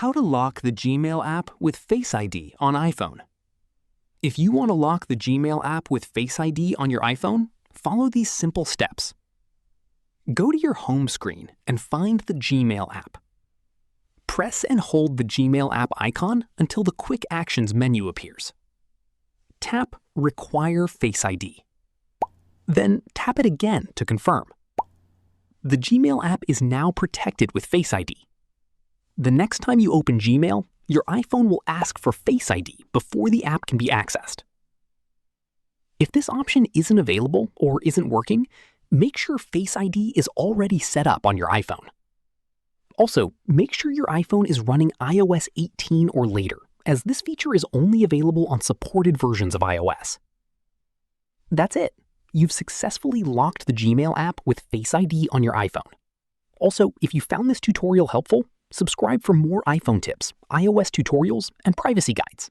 How to lock the Gmail app with Face ID on iPhone. If you want to lock the Gmail app with Face ID on your iPhone, follow these simple steps. Go to your home screen and find the Gmail app. Press and hold the Gmail app icon until the Quick Actions menu appears. Tap Require Face ID. Then tap it again to confirm. The Gmail app is now protected with Face ID. The next time you open Gmail, your iPhone will ask for Face ID before the app can be accessed. If this option isn't available or isn't working, make sure Face ID is already set up on your iPhone. Also, make sure your iPhone is running iOS 18 or later, as this feature is only available on supported versions of iOS. That's it. You've successfully locked the Gmail app with Face ID on your iPhone. Also, if you found this tutorial helpful, subscribe for more iPhone tips, iOS tutorials, and privacy guides.